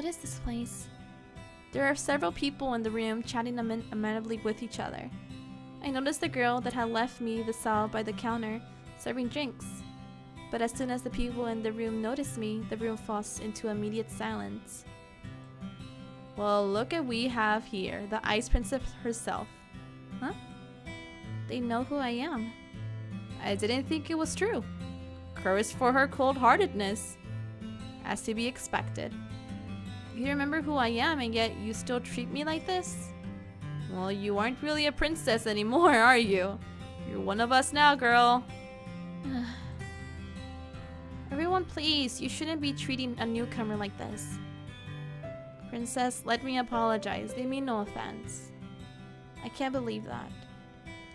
What is this place? There are several people in the room chatting amenably with each other. I noticed the girl that had left me the cell by the counter, serving drinks. But as soon as the people in the room notice me, the room falls into immediate silence. Well, look at we have here, the Ice Princess herself. Huh? They know who I am. I didn't think it was true. Cursed for her cold-heartedness. As to be expected. You remember who I am and yet you still treat me like this? Well, you aren't really a princess anymore, are you? You're one of us now, girl. Everyone, please, you shouldn't be treating a newcomer like this. Princess, let me apologize. They mean no offense. I can't believe that.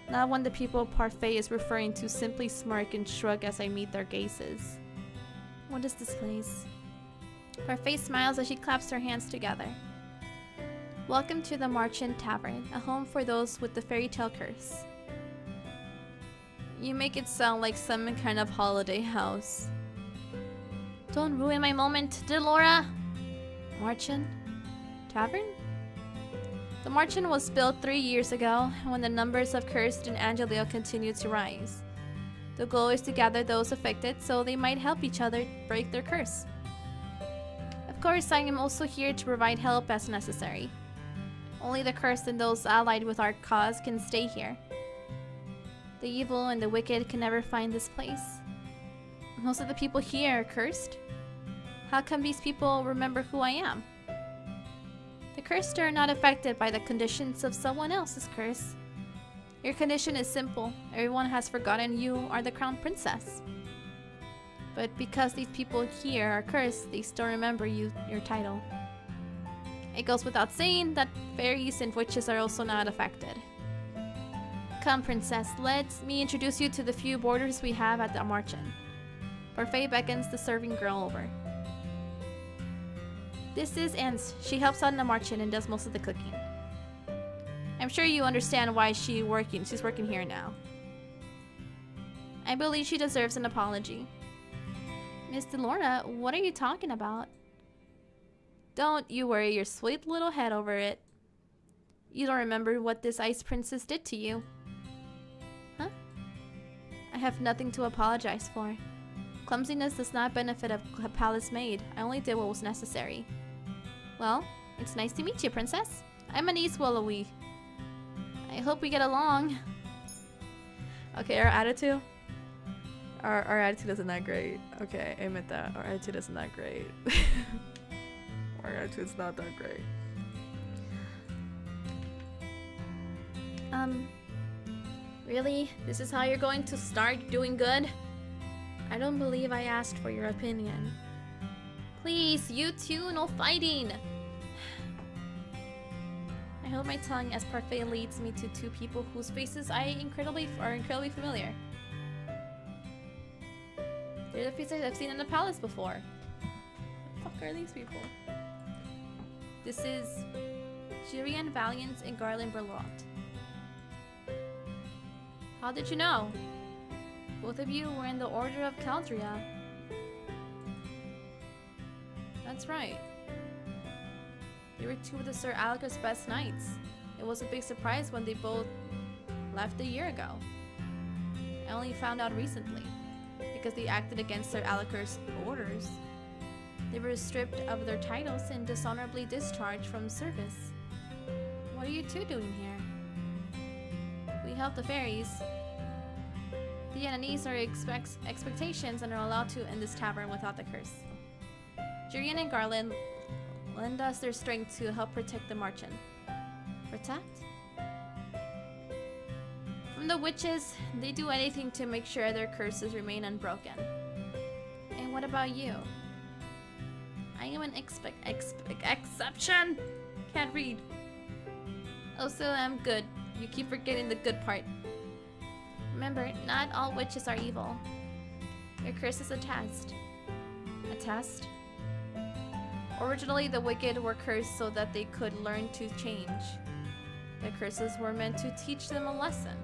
Not when the people Parfait is referring to simply smirk and shrug as I meet their gazes. What is this place? Parfait smiles as she claps her hands together. Welcome to the Marchand Tavern, a home for those with the fairy tale curse. You make it sound like some kind of holiday house. Don't ruin my moment, Delora! Marchand Tavern? The Marchand was built 3 years ago, when the numbers of cursed in Angelio continued to rise. The goal is to gather those affected so they might help each other break their curse. Of course, I am also here to provide help as necessary. Only the cursed and those allied with our cause can stay here. The evil and the wicked can never find this place. Most of the people here are cursed. How come these people remember who I am? The cursed are not affected by the conditions of someone else's curse. Your condition is simple. Everyone has forgotten you are the crown princess. But because these people here are cursed, they still remember your title. It goes without saying that fairies and witches are also not affected. Come, princess, let me introduce you to the few boarders we have at the Marchand. Parfait beckons the serving girl over. This is Anse. She helps out in the Marchand and does most of the cooking. I'm sure you understand why she's working here now. I believe she deserves an apology. Miss Delora, what are you talking about? Don't you worry your sweet little head over it. You don't remember what this ice princess did to you. Huh? I have nothing to apologize for. Clumsiness does not benefit a palace maid. I only did what was necessary. Well, it's nice to meet you, princess. I'm Anise Willowy. I hope we get along. Okay, our attitude? Our attitude isn't that great. Okay, I admit that. Our attitude isn't that great. Our attitude's not that great. Really? This is how you're going to start doing good? I don't believe I asked for your opinion. Please, you two, no fighting! I hold my tongue as Parfait leads me to two people whose faces are incredibly familiar. They're the faces I've seen in the palace before. What the fuck are these people? This is Jirian Valiant and Garland Berlot. How did you know? Both of you were in the Order of Caldria. That's right. They were two of the Sir Alaker's best knights. It was a big surprise when they both left a year ago. I only found out recently, because they acted against Sir Alaker's orders. They were stripped of their titles and dishonorably discharged from service. What are you two doing here? We help the fairies. The enemies are expectations and are allowed to in this tavern without the curse. Jurian and Garland lend us their strength to help protect the Marchand. Protect? From the witches, they do anything to make sure their curses remain unbroken. And what about you? I am an exception! Can't read. Oh, so I'm good. You keep forgetting the good part. Remember, not all witches are evil. Your curse is a test. A test? Originally, the wicked were cursed so that they could learn to change. Their curses were meant to teach them a lesson.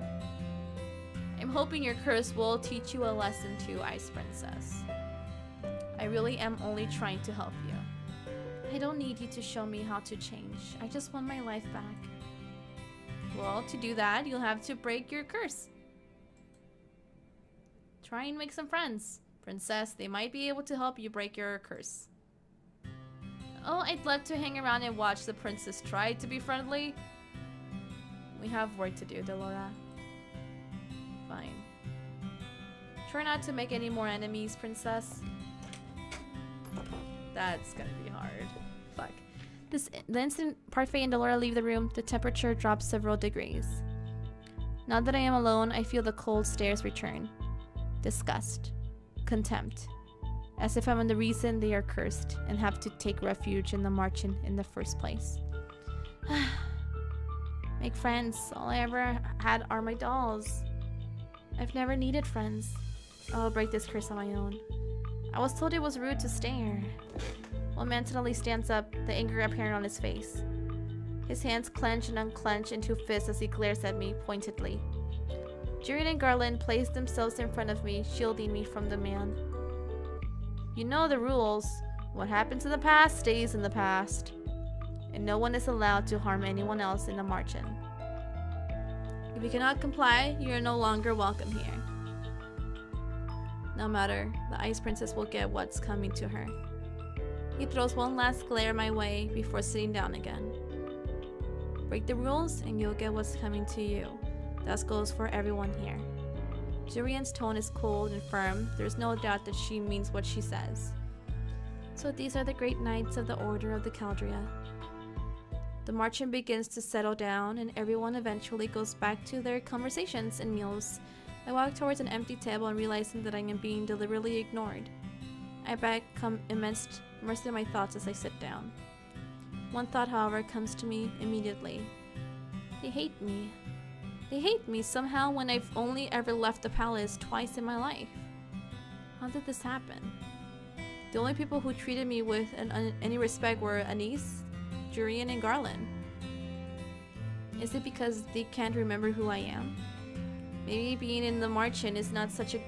I'm hoping your curse will teach you a lesson too, Ice Princess. I really am only trying to help you. I don't need you to show me how to change. I just want my life back. Well, to do that, you'll have to break your curse. Try and make some friends. Princess, they might be able to help you break your curse. Oh, I'd love to hang around and watch the princess try to be friendly. We have work to do, Delora. Fine. Try not to make any more enemies, princess. That's gonna be hard. Fuck. The instant Parfait and Delora leave the room, the temperature drops several degrees. Now that I am alone, I feel the cold stares return. Disgust. Contempt. As if I'm the reason they are cursed and have to take refuge in the Marchen in the first place. Make friends. All I ever had are my dolls. I've never needed friends. I'll break this curse on my own. I was told it was rude to stare. One man suddenly stands up, the anger apparent on his face. His hands clench and unclench into fists as he glares at me pointedly. Jurian and Garland place themselves in front of me, shielding me from the man. You know the rules. What happens in the past stays in the past. And no one is allowed to harm anyone else in the Marchen. If you cannot comply, you are no longer welcome here. No matter, the Ice Princess will get what's coming to her. He throws one last glare my way before sitting down again. Break the rules and you'll get what's coming to you. That goes for everyone here. Jurian's tone is cold and firm. There's no doubt that she means what she says. So these are the great knights of the Order of the Caldria. The Marchen begins to settle down and everyone eventually goes back to their conversations and meals. I walk towards an empty table and realizing that I am being deliberately ignored. I become immersed in my thoughts as I sit down. One thought, however, comes to me immediately. They hate me. They hate me somehow when I've only ever left the palace twice in my life. How did this happen? The only people who treated me with any respect were Anise, Jurian, and Garland. Is it because they can't remember who I am? Maybe being in the Marchen is not such a...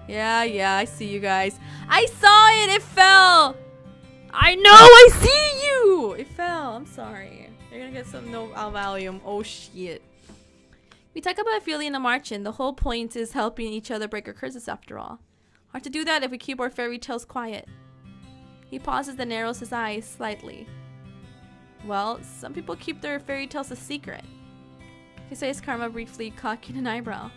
Yeah, I see you guys. I saw it! It fell! I know! I see you! It fell. I'm sorry. You're gonna get some no Valium. Oh, shit. We talk about feeling in the Marchen. The whole point is helping each other break our curses after all. Hard to do that if we keep our fairy tales quiet. He pauses and narrows his eyes slightly. Well, some people keep their fairy tales a secret. He says Karma, briefly cocking an eyebrow.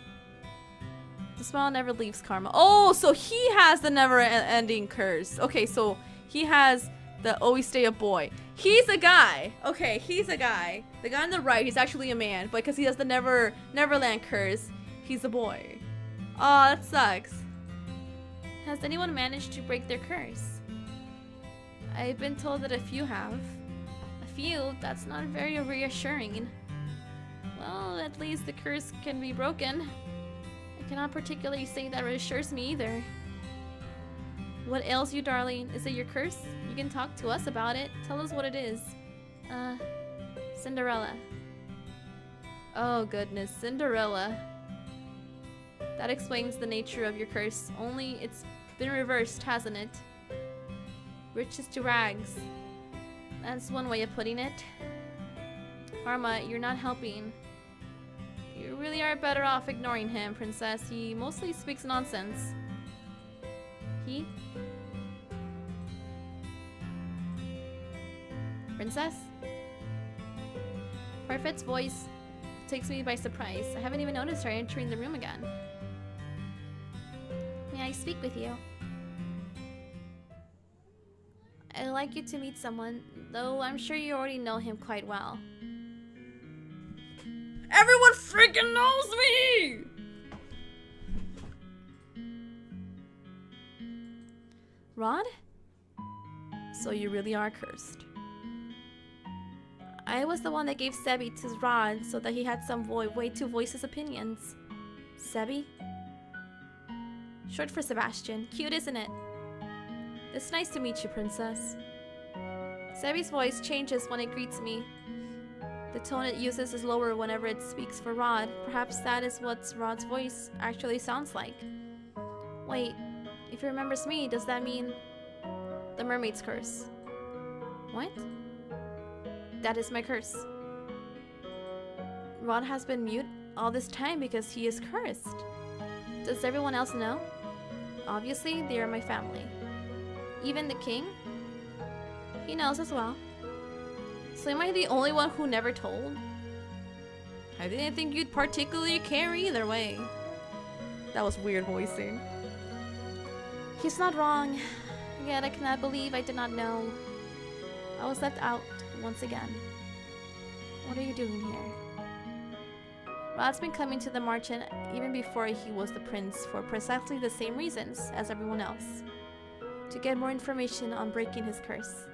The smile never leaves Karma. Oh, so he has the never-ending curse. Okay, so he has the always stay a boy. He's a guy. Okay, he's a guy. The guy on the right, he's actually a man, but because he has the Neverland curse, he's a boy. Oh, that sucks. Has anyone managed to break their curse? I've been told that a few have. few. That's not very reassuring. Well, at least the curse can be broken. I cannot particularly say that reassures me either. What ails you, darling? Is it your curse? You can talk to us about it. Tell us what it is. Cinderella. Oh goodness, Cinderella. That explains the nature of your curse. Only it's been reversed, hasn't it? Riches to rags. That's one way of putting it. Karma, you're not helping. You really are better off ignoring him, princess. He mostly speaks nonsense. He? Princess? Parfait's voice takes me by surprise. I haven't even noticed her entering the room again. May I speak with you? I'd like you to meet someone, though I'm sure you already know him quite well. Everyone freaking knows me! Rod? So you really are cursed. I was the one that gave Sebi to Rod so that he had some way to voice his opinions. Sebi? Short for Sebastian. Cute, isn't it? It's nice to meet you, princess. Sebi's voice changes when it greets me. The tone it uses is lower whenever it speaks for Rod. Perhaps that is what Rod's voice actually sounds like. Wait, if he remembers me, does that mean the mermaid's curse? What? That is my curse. Rod has been mute all this time because he is cursed. Does everyone else know? Obviously, they are my family. Even the king? He knows as well. So am I the only one who never told? I didn't think you'd particularly care either way. That was weird voicing. He's not wrong. Yet I cannot believe I did not know. I was left out once again. What are you doing here? Rod's been coming to the marchand even before he was the prince for precisely the same reasons as everyone else. To get more information on breaking his curse.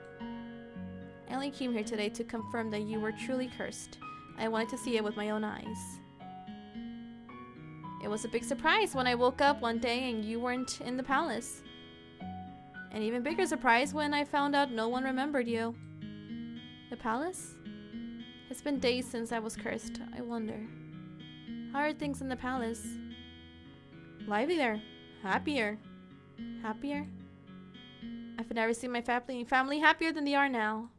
I only came here today to confirm that you were truly cursed. I wanted to see it with my own eyes. It was a big surprise when I woke up one day and you weren't in the palace. An even bigger surprise when I found out no one remembered you. The palace? It's been days since I was cursed. I wonder. How are things in the palace? Lively there. Happier. Happier? I've never seen my family happier than they are now.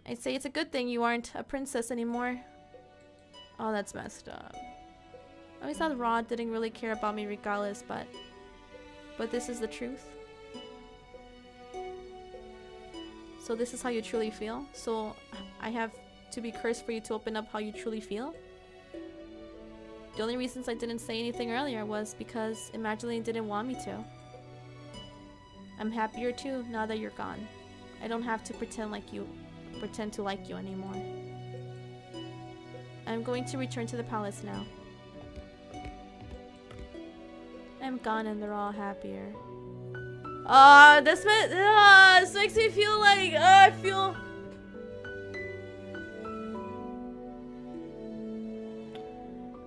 I'd say it's a good thing you aren't a princess anymore. Oh, that's messed up. I always thought Rod didn't really care about me regardless, but this is the truth. So this is how you truly feel? So I have to be cursed for you to open up how you truly feel? The only reasons I didn't say anything earlier was because Imagineering didn't want me to. I'm happier too now that you're gone. I don't have to pretend to like you anymore. I'm going to return to the palace now. I'm gone and they're all happier. This makes me feel like I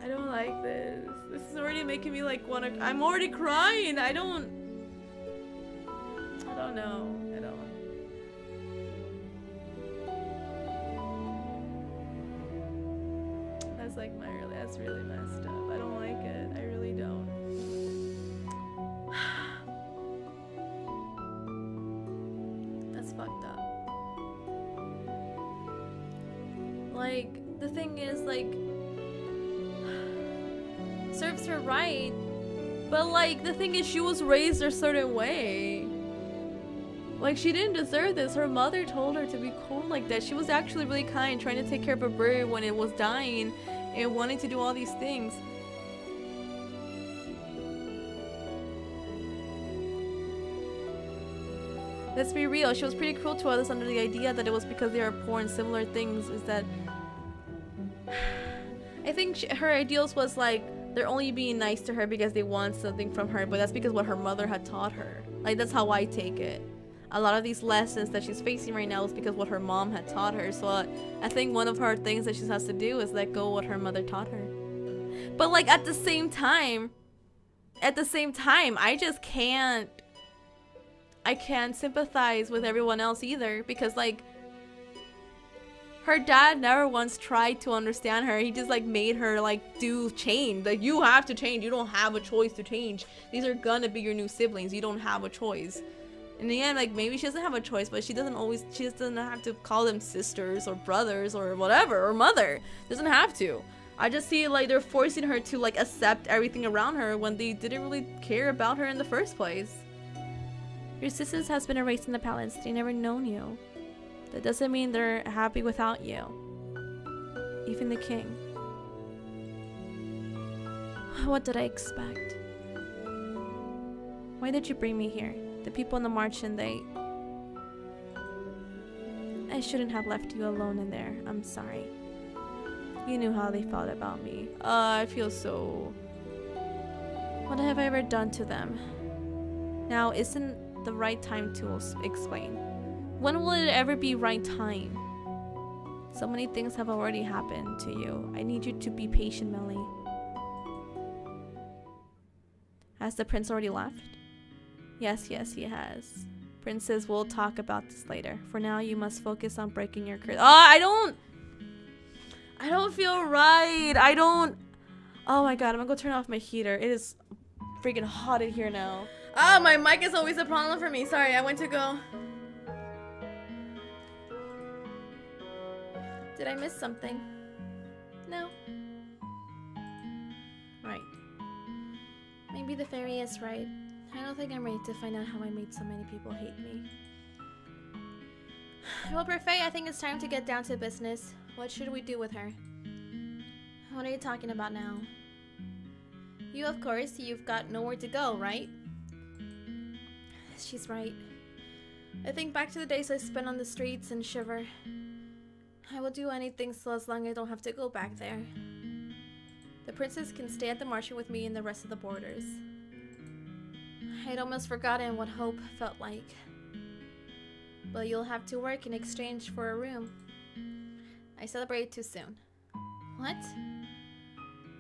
don't like this. This is already making me like wanna. I'm already crying. I don't know. That's really messed up. I don't like it. I really don't. That's fucked up. Like, the thing is, like, serves her right, but like, the thing is, she was raised a certain way. Like, she didn't deserve this. Her mother told her to be cool like that. She was actually really kind, trying to take care of a bird when it was dying and wanting to do all these things. Let's be real, she was pretty cruel to others under the idea that it was because they are poor and similar things. Is that I think her ideals was like they're only being nice to her because they want something from her, but that's because what her mother had taught her. Like, that's how I take it. a lot of these lessons that she's facing right now is because what her mom had taught her. So I think one of her things that she has to do is let go of what her mother taught her. But like at the same time, I just can't sympathize with everyone else either, because like her dad never once tried to understand her. He just like made her like do change. Like, you have to change. You don't have a choice to change. These are gonna be your new siblings. You don't have a choice. In the end, like, maybe she doesn't have a choice, but she doesn't have to call them sisters or brothers or whatever, or mother. Doesn't have to. I just see like they're forcing her to like accept everything around her when they didn't really care about her in the first place. Your sisters has been erased in the palace. They never known you. That doesn't mean they're happy without you. Even the king. What did I expect? Why did you bring me here? The people in the Marchen, I shouldn't have left you alone in there. I'm sorry. You knew how they felt about me. I feel so... What have I ever done to them? Now isn't the right time to explain. When will it ever be right time? So many things have already happened to you. I need you to be patient, Meli. Has the prince already left? Yes, he has. Princess, we'll talk about this later. For now, you must focus on breaking your curse. Oh, I don't feel right. Oh my god, I'm gonna go turn off my heater. It is freaking hot in here now. Oh, my mic is always a problem for me. Sorry, I went to go. Did I miss something? No. Right. Maybe the fairy is right. I don't think I'm ready to find out how I made so many people hate me. Well, Parfait, I think it's time to get down to business. What should we do with her? What are you talking about now? You, of course, you've got nowhere to go, right? She's right. I think back to the days I spent on the streets and shiver. I will do anything so as long as I don't have to go back there. The princess can stay at the Marchen with me and the rest of the boarders. I'd almost forgotten what hope felt like. But you'll have to work in exchange for a room. I celebrated too soon. What?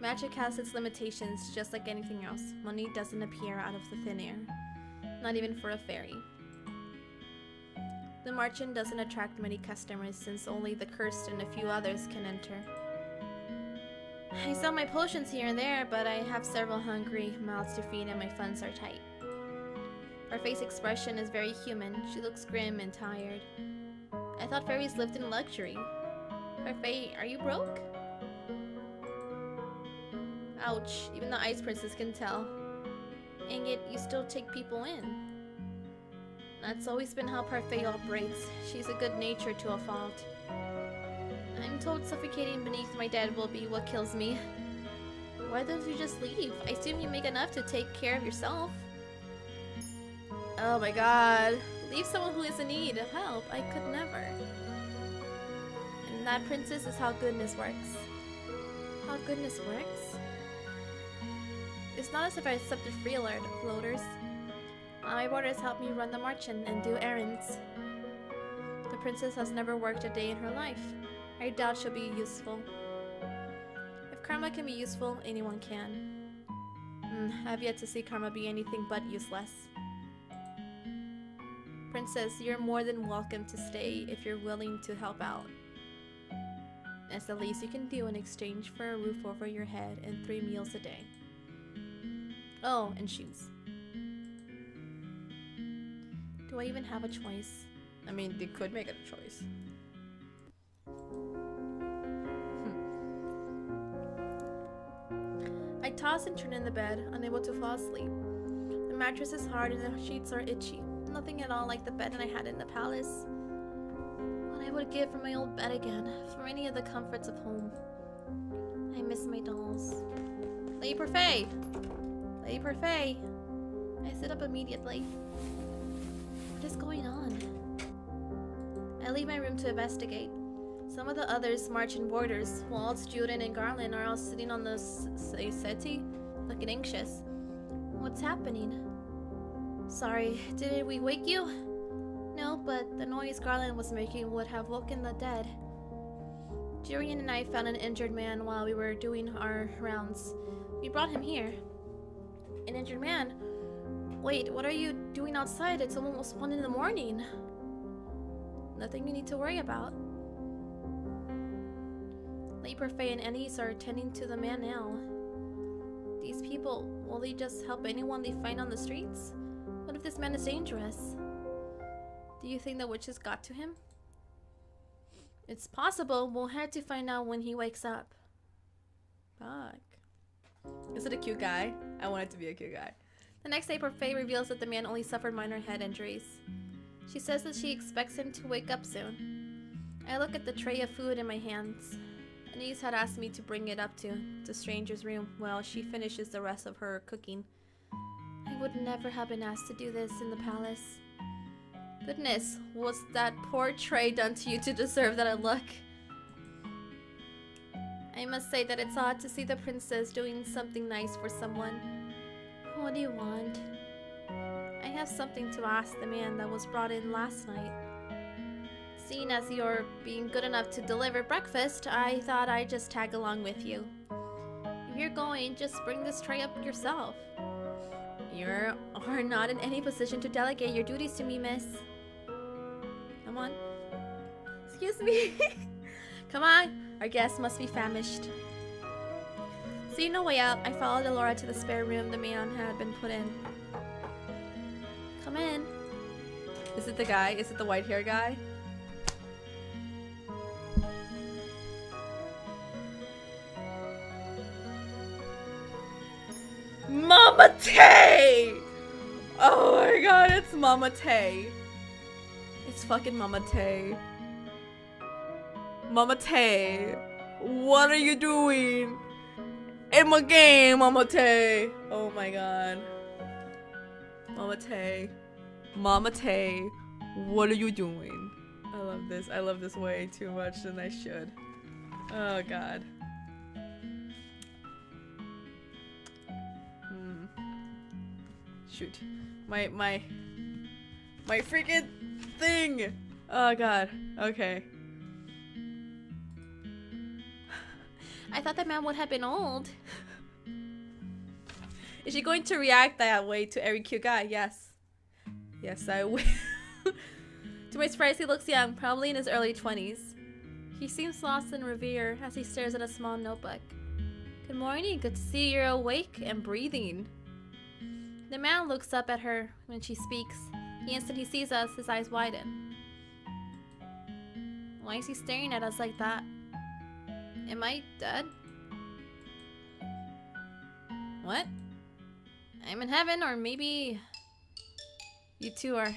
Magic has its limitations, just like anything else. Money doesn't appear out of the thin air. Not even for a fairy. The Marchen doesn't attract many customers since only the cursed and a few others can enter. I sell my potions here and there, but I have several hungry mouths to feed and my funds are tight. Her face expression is very human. She looks grim and tired. I thought fairies lived in luxury. Parfait, are you broke? Ouch, even the Ice Princess can tell. And yet you still take people in. That's always been how Parfait operates. She's a good nature to a fault. I'm told suffocating beneath my dead will be what kills me. Why don't you just leave? I assume you make enough to take care of yourself. Oh my god. Leave someone who is in need of help. I could never. And that, princess, is how goodness works. How goodness works? It's not as if I accepted freeloaders. My boarders help me run the Marchen and do errands. The princess has never worked a day in her life. I doubt she'll be useful. If karma can be useful, anyone can. I've yet to see karma be anything but useless. Princess, you're more than welcome to stay if you're willing to help out. That's the least you can do in exchange for a roof over your head and 3 meals a day. Oh, and shoes. Do I even have a choice? I mean, they could make it a choice. I toss and turn in the bed, unable to fall asleep. The mattress is hard and the sheets are itchy. Nothing at all like the bed that I had in the palace. What I would give for my old bed again, for any of the comforts of home. I miss my dolls. Lady Parfait! Lady Parfait! I sit up immediately. What is going on? I leave my room to investigate. Some of the others, Marchen boarders, Waltz, Juden, and Garland are all sitting on the settee, looking anxious. What's happening? Sorry, did we wake you? No, but the noise Garland was making would have woken the dead. Jurian and I found an injured man while we were doing our rounds. We brought him here. An injured man? Wait, what are you doing outside? It's almost 1 in the morning. Nothing you need to worry about. Leperfey and Ennis are tending to the man now. These people, will they just help anyone they find on the streets? What if this man is dangerous? Do you think the witches got to him? It's possible. We'll have to find out when he wakes up. Fuck. Is it a cute guy? I want it to be a cute guy. The next day, Perfay reveals that the man only suffered minor head injuries. She says that she expects him to wake up soon. I look at the tray of food in my hands. Anise had asked me to bring it up to the stranger's room while she finishes the rest of her cooking. I would never have been asked to do this in the palace. Goodness, what's that poor tray done to you to deserve that look? I must say that it's odd to see the princess doing something nice for someone. What do you want? I have something to ask the man that was brought in last night. Seeing as you're being good enough to deliver breakfast, I thought I'd just tag along with you. If you're going, just bring this tray up yourself. You are not in any position to delegate your duties to me, miss. Come on. Excuse me. Come on. Our guest must be famished. Seeing no way out, I followed Elora to the spare room the man had been put in. Come in. Is it the guy? Is it the white hair guy? Mama Tay! Oh my god, it's Mama Tay. It's fucking Mama Tay. Mama Tay, what are you doing in my game, Mama Tay? Oh my god. Mama Tay. Mama Tay, what are you doing? I love this. I love this way too much than I should. Oh god. Shoot. My freaking thing! Oh god. Okay. I thought that man would have been old. Is she going to react that way to every cute guy? Yes. Yes, I will. To my surprise, he looks young, probably in his early 20s. He seems lost in reverie as he stares at a small notebook. Good morning. Good to see you're awake and breathing. The man looks up at her when she speaks. The instant he sees us, his eyes widen. Why is he staring at us like that? Am I dead? What? I'm in heaven, or maybe you two are.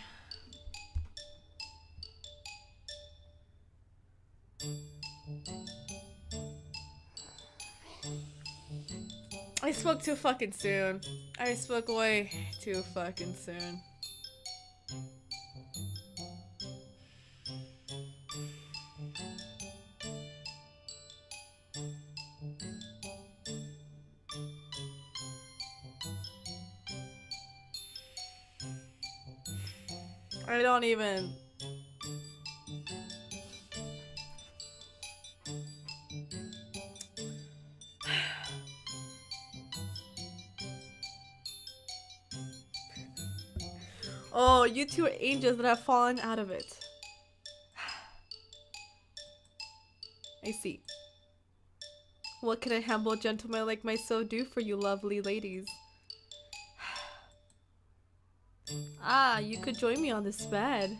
I spoke too fucking soon. I spoke way too fucking soon. I don't even. Oh, you two are angels that have fallen out of it. I see. What can a humble gentleman like myself do for you lovely ladies? Ah, you could join me on this bed.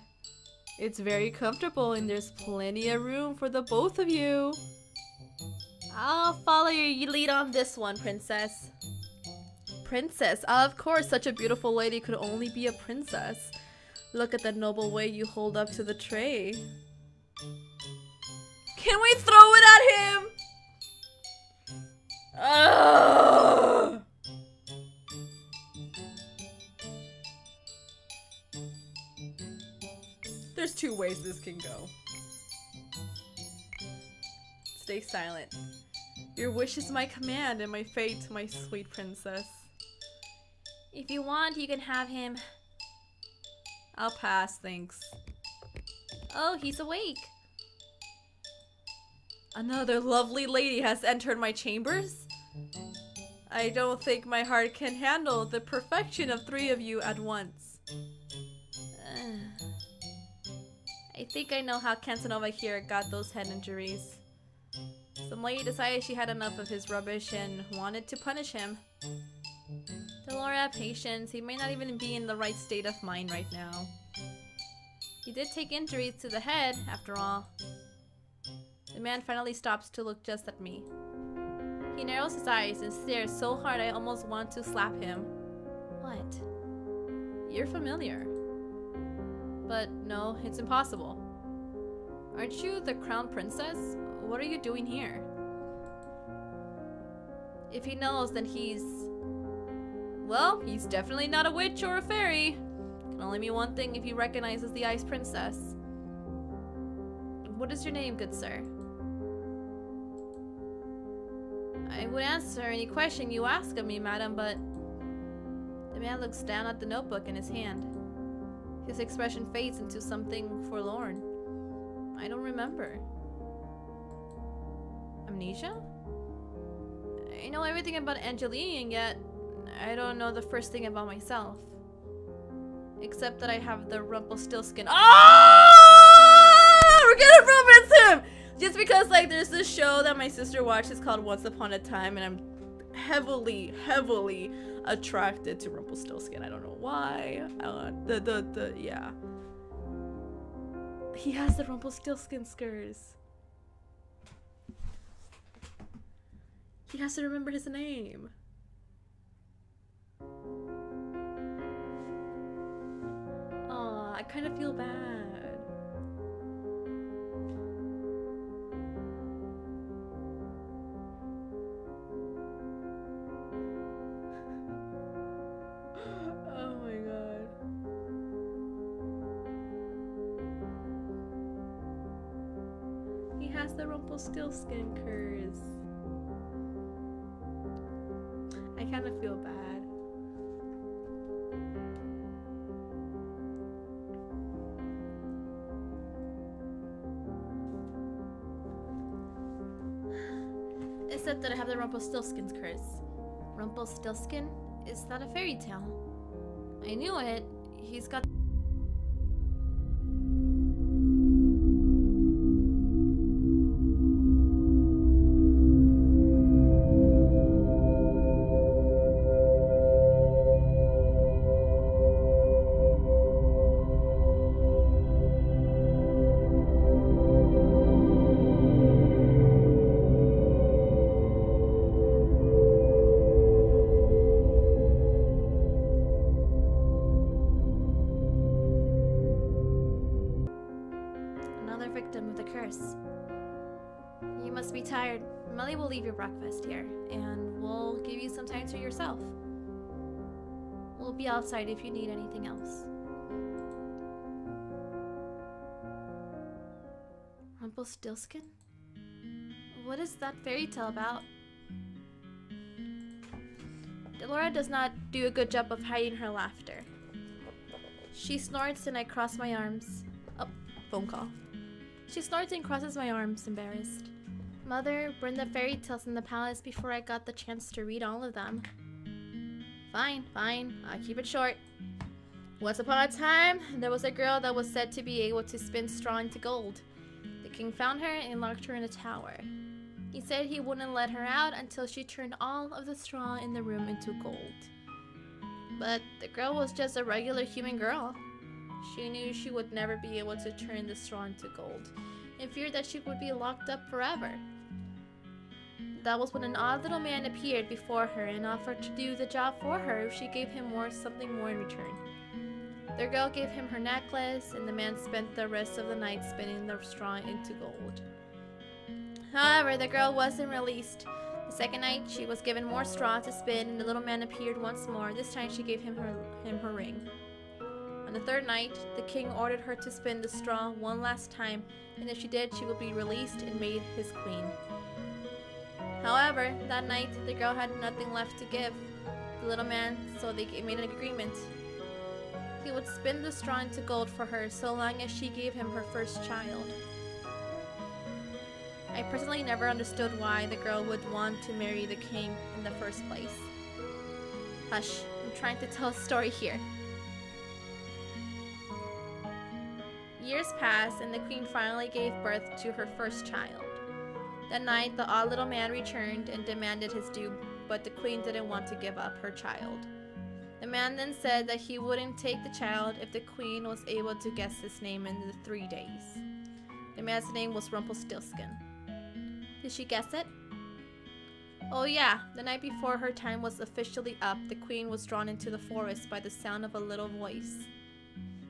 It's very comfortable and there's plenty of room for the both of you. I'll follow your lead on this one, princess. Princess? Of course, such a beautiful lady could only be a princess. Look at the noble way you hold up to the tray. Can we throw it at him? Ugh. There's two ways this can go. Stay silent. Your wish is my command and my fate, my sweet princess. If you want, you can have him. I'll pass, thanks. Oh, he's awake. Another lovely lady has entered my chambers. I don't think my heart can handle the perfection of 3 of you at once. I think I know how Casanova here got those head injuries. Some lady decided she had enough of his rubbish and wanted to punish him. Delora, patience. He may not even be in the right state of mind right now. He did take injuries to the head, after all. The man finally stops to look just at me. He narrows his eyes and stares so hard I almost want to slap him. What? You're familiar. But no, it's impossible. Aren't you the crown princess? What are you doing here? If he knows, then he's... well, he's definitely not a witch or a fairy. Can only mean one thing if he recognizes the Ice Princess. What is your name, good sir? I would answer any question you ask of me, madam, but... The man looks down at the notebook in his hand. His expression fades into something forlorn. I don't remember. Amnesia? I know everything about Angeline, and yet I don't know the first thing about myself. Except that I have the Rumpelstiltskin. Oh! We're gonna romance him! Just because, like, there's this show that my sister watches called Once Upon a Time, and I'm heavily attracted to Rumpelstiltskin. I don't know why. Yeah. He has the Rumpelstiltskin skirts. He has to remember his name. Aw, I kind of feel bad. Oh my god. He has the Rumpelstiltskin curse. I kind of feel bad. Except that I have the Rumpelstiltskin's curse. Rumpelstiltskin? Is that a fairy tale? I knew it. He's got... victim of the curse. You must be tired. MeliZ will leave your breakfast here, and we'll give you some time to yourself. We'll be outside if you need anything else. Rumpelstiltskin? What is that fairy tale about? Delora does not do a good job of hiding her laughter. She snorts and I cross my arms. Oh, phone call. She snorts and crosses my arms, embarrassed. Mother, burned the fairy tales in the palace before I got the chance to read all of them. Fine, I'll keep it short. Once upon a time, there was a girl that was said to be able to spin straw into gold. The king found her and locked her in a tower. He said he wouldn't let her out until she turned all of the straw in the room into gold. But the girl was just a regular human girl. She knew she would never be able to turn the straw into gold, and feared that she would be locked up forever. That was when an odd little man appeared before her and offered to do the job for her if she gave him something more in return. The girl gave him her necklace, and the man spent the rest of the night spinning the straw into gold. However, the girl wasn't released. The second night, she was given more straw to spin, and the little man appeared once more. This time, she gave him her ring. On the third night, the king ordered her to spin the straw one last time, and if she did, she would be released and made his queen. However, that night, the girl had nothing left to give the little man, so they made an agreement. He would spin the straw into gold for her so long as she gave him her first child. I personally never understood why the girl would want to marry the king in the first place. Hush, I'm trying to tell a story here. Years passed and the queen finally gave birth to her first child. That night, the odd little man returned and demanded his due, but the queen didn't want to give up her child. The man then said that he wouldn't take the child if the queen was able to guess his name in the 3 days. The man's name was Rumpelstiltskin. Did she guess it? Oh yeah, the night before her time was officially up, the queen was drawn into the forest by the sound of a little voice.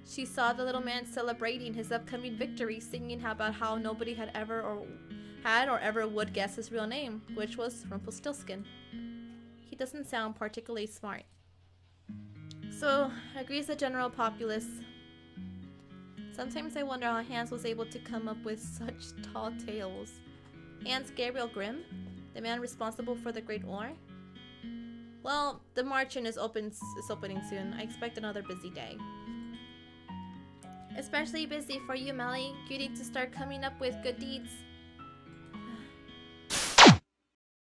She saw the little man celebrating his upcoming victory, singing about how nobody had or ever would guess his real name, which was Rumpelstiltskin. He doesn't sound particularly smart. So, agrees the general populace. Sometimes I wonder how Hans was able to come up with such tall tales. Hans Gabriel Grimm? The man responsible for the Great War? Well, the Marchen is opening soon. I expect another busy day. Especially busy for you, Meli. You need to start coming up with good deeds.